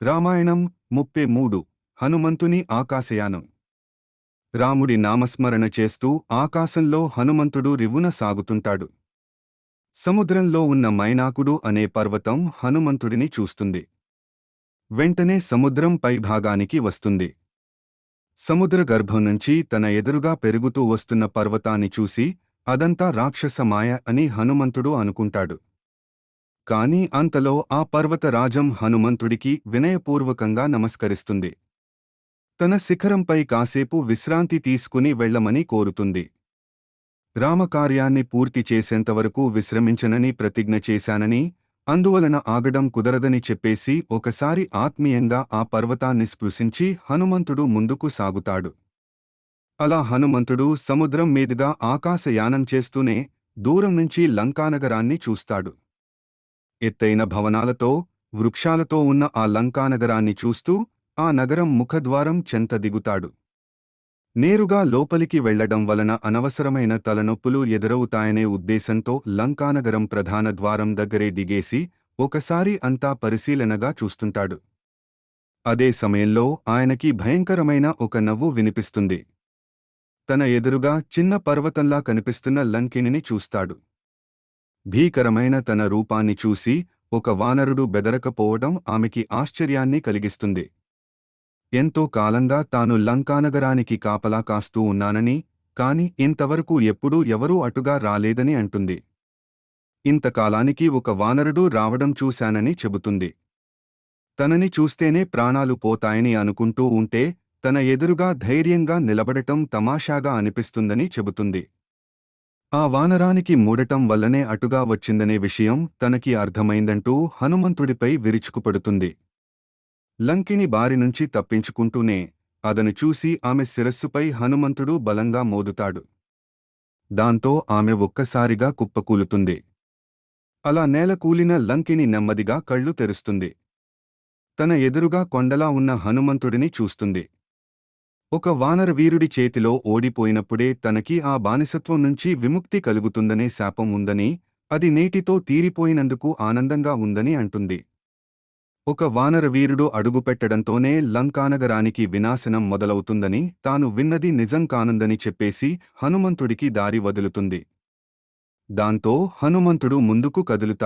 రామాయణం 33 హనుమంతుని ఆకాశయానం. రాముడి నామస్మరణ చేస్తూ ఆకాశంలో హనుమంతుడు రివ్వున సాగుతుంటాడు. సముద్రంలో ఉన్న మైనాకుడు అనే పర్వతం హనుమంతుడిని చూస్తుంది. వెంటనే సముద్రం పైభాగానికి వస్తుంది. సముద్ర గర్భం నుంచి తన ఎదురుగా పెరుగుతూ వస్తున్న పర్వతాన్ని చూసి అదంతా రాక్షస మాయ అని హనుమంతుడు అనుకుంటాడు. కాని అంతలో ఆ పర్వతరాజం హనుమంతుడికి వినయపూర్వకంగా నమస్కరిస్తుంది. తన శిఖరంపై కాసేపు విశ్రాంతి తీసుకుని వెళ్లమని కోరుతుంది. రామకార్యాన్ని పూర్తి చేసేంతవరకు విశ్రమించనని ప్రతిజ్ఞ చేశానని, అందువలన ఆగడం కుదరదని చెప్పేసి ఒకసారి ఆత్మీయంగా ఆ పర్వతాన్ని స్పృశించి హనుమంతుడు ముందుకు సాగుతాడు. అలా హనుమంతుడు సముద్రం మీదుగా ఆకాశయానం చేస్తూనే దూరం నుంచి లంకానగరాన్ని చూస్తాడు. ఎత్తైన భవనాలతో, వృక్షాలతో ఉన్న ఆ లంకానగరాన్ని చూస్తూ ఆ నగరం ముఖద్వారం చెంత దిగుతాడు. నేరుగా లోపలికి వెళ్లడం వలన అనవసరమైన తలనొప్పులు ఎదురవుతాయనే ఉద్దేశంతో లంకానగరం ప్రధాన ద్వారం దగ్గరే దిగేసి ఒకసారి అంతా పరిశీలనగా చూస్తుంటాడు. అదే సమయంలో ఆయనకి భయంకరమైన ఒక నవ్వు వినిపిస్తుంది. తన ఎదురుగా చిన్న పర్వతంలా కనిపిస్తున్న లంకిణిని చూస్తాడు. భీకరమైన తన రూపాన్ని చూసి ఒక వానరుడు బెదరకపోవడం ఆమెకి ఆశ్చర్యాన్ని కలిగిస్తుంది. ఎంతో కాలంగా తాను లంకానగరానికి కాపలా కాస్తూ ఉన్నానని, కాని ఇంతవరకు ఎప్పుడూ ఎవరూ అటుగా రాలేదని అంటుంది. ఇంతకాలానికి ఒక వానరుడు రావడం చూశానని చెబుతుంది. తనని చూస్తేనే ప్రాణాలు పోతాయని అనుకుంటూ ఉంటే తన ఎదురుగా ధైర్యంగా నిలబడటం తమాషాగా అనిపిస్తుందని చెబుతుంది. ఆ వానరానికి మూడటం వల్లనే అటుగా వచ్చిందనే విషయం తనకి అర్థమైందంటూ హనుమంతుడిపై విరుచుకుపడుతుంది. లంకిణి బారినుంచి తప్పించుకుంటూనే అదను చూసి ఆమె శిరస్సుపై హనుమంతుడు బలంగా మోదుతాడు. దాంతో ఆమె ఒక్కసారిగా కుప్పకూలుతుంది. అలా నేలకూలిన లంకిణి నెమ్మదిగా కళ్ళు తెరుస్తుంది. తన ఎదురుగా కొండలా ఉన్న హనుమంతుడిని చూస్తుంది. ఒక వానరవీరుడి చేతిలో ఓడిపోయినప్పుడే తనకి ఆ బానిసత్వం నుంచి విముక్తి కలుగుతుందనే శాపం ఉందని, అది నేటితో తీరిపోయినందుకు ఆనందంగా ఉందని అంటుంది. ఒక వానరవీరుడు అడుగుపెట్టడంతోనే లంకానగరానికి వినాశనం మొదలవుతుందని, తాను విన్నది నిజం కానుందని చెప్పేసి హనుమంతుడికి దారి వదులుతుంది. దాంతో హనుమంతుడు ముందుకు కదులుతాడు.